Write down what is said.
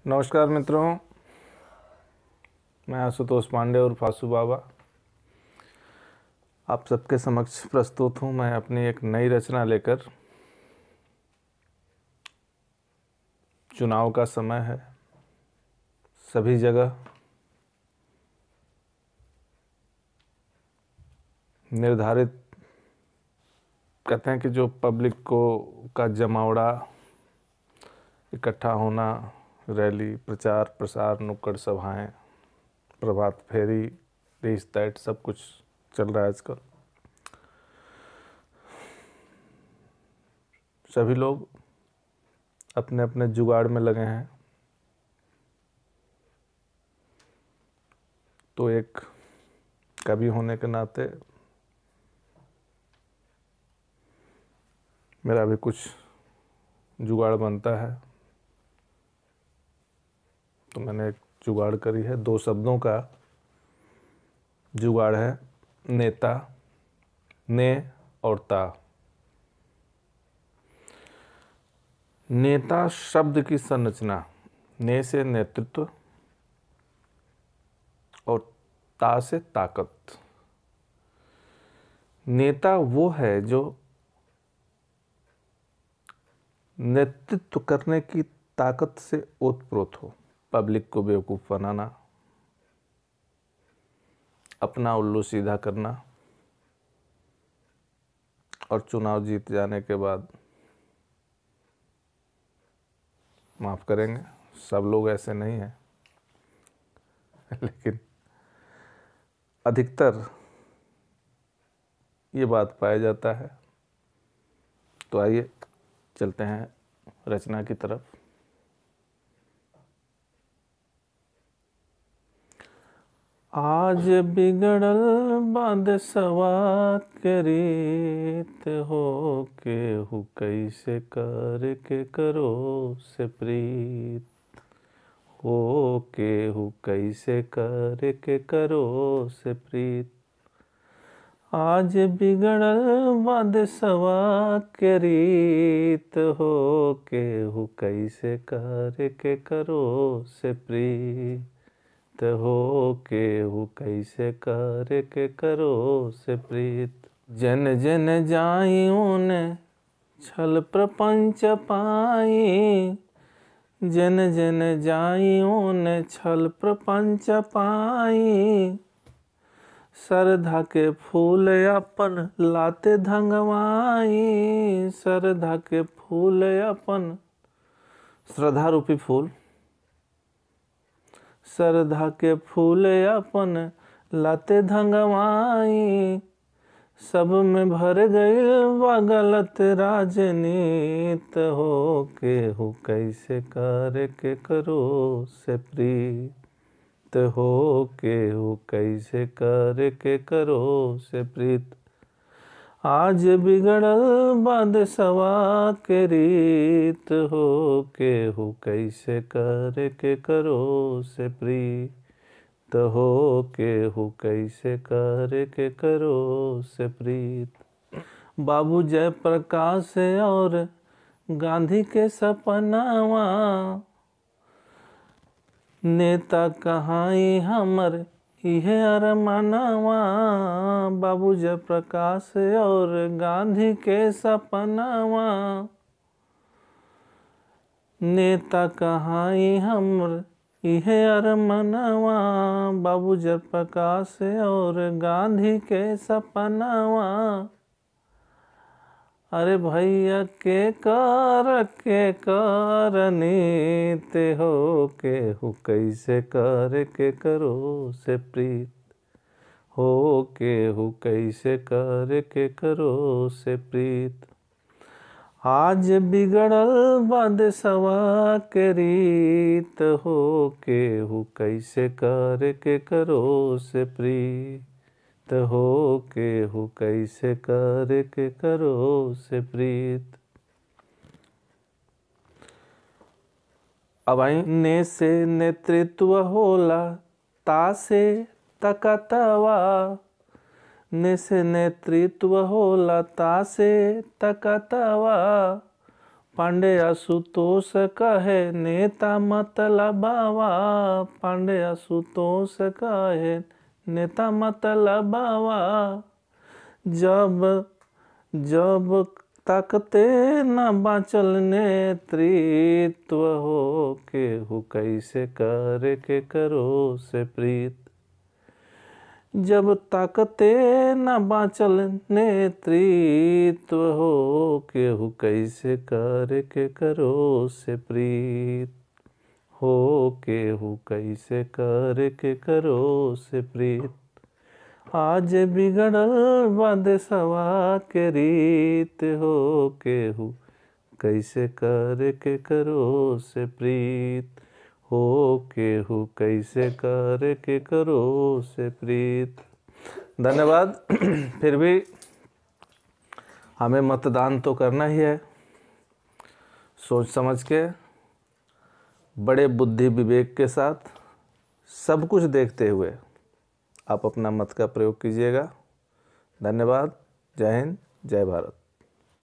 नमस्कार मित्रों, मैं आशुतोष पांडे और फासू बाबा आप सबके समक्ष प्रस्तुत हूँ। मैं अपनी एक नई रचना लेकर। चुनाव का समय है, सभी जगह निर्धारित कहते हैं कि जो पब्लिक को का जमावड़ा, इकट्ठा होना, रैली, प्रचार प्रसार, नुक्कड़ सभाएं, प्रभात फेरी, दिस दैट सब कुछ चल रहा है आजकल। सभी लोग अपने अपने जुगाड़ में लगे हैं। तो एक कवि होने के नाते मेरा भी कुछ जुगाड़ बनता है। तो मैंने एक जुगाड़ करी है, 2 शब्दों का जुगाड़ है, नेता, ने और ता। नेता शब्द की संरचना, ने से नेतृत्व और ता से ताकत। नेता वो है जो नेतृत्व करने की ताकत से ओतप्रोत हो, पब्लिक को बेवकूफ़ बनाना, अपना उल्लू सीधा करना और चुनाव जीत जाने के बाद, माफ़ करेंगे सब लोग ऐसे नहीं हैं लेकिन अधिकतर ये बात पाया जाता है। तो आइए चलते हैं रचना की तरफ। आज बिगड़ल बादशवा के रीत हो, केहू कैसे कर के करो से प्रीत हो, केहू कैसे कर के करो से प्रीत। आज बिगड़ल बादशवा के रीत हो, केहू कैसे कर के करो से प्रीत हो, केहू कैसे कर के करो से प्रीत। जन जन जाई ऊन छल प्रपंच पाई, जन जन जाई ऊन छल प्रपंच पाई। श्रद्धा के फूल अपन लाते धंगवाई, श्रद्धा के फूल अपन, श्रद्धा रूपी फूल, श्रद्धा के फूल अपन लाते धंगवाई। सब में भर गईल बा गलत राजनीत हो, केहू कैसे कर के करो से प्रीत हो, केहू कैसे कर के करो से प्रीत। आज बिगड़ल बादशवा के रीत हो, केहू कैसे कर के करो से प्रीत हो, केहू कैसे कर के करो से प्रीत। बाबू जयप्रकाश और गांधी के सपनावा, नेता कहाई हमर इहे अरमानवा। बाबू जयप्रकाश और गांधी के सपनावा, नेता कहाई हमर इहे अरमानवा। बाबू जयप्रकाश और गांधी के सपनावा। अरे भैया के कर नीत हो, केहू कैसे कर के करो से प्रीत हो, केहू कैसे कर के करो से प्रीत। आज बिगड़ल बादशवा के रीत हो, केहू कैसे कर के करो से प्रीत हो, केहू कैसे कर के करो से प्रीत। अब आई, ने से नेतृत्व होला ता से तकतवा, ने से नेतृत्व होला ता से तकतवा। पांडे आशुतोष कहे नेता मतलबावा, पांडे आशुतोष कहे नेता मतलबावा। जब जब ताकते न बाँचल नेतृत्व हो, केहू कैसे करे के करो से प्रीत। जब ताकते न बाँचल नेतृत्व हो, केहू कैसे करे के करो से प्रीत हो, केहू कैसे करे के करो से प्रीत। आज बिगड़ल बा देशवा के रीत हो, केहू कैसे करे के करो से प्रीत हो, केहू कैसे करे के करो से प्रीत। धन्यवाद। फिर भी हमें मतदान तो करना ही है, सोच समझ के, बड़े बुद्धि विवेक के साथ, सब कुछ देखते हुए आप अपना मत का प्रयोग कीजिएगा। धन्यवाद। जय हिंद, जय भारत।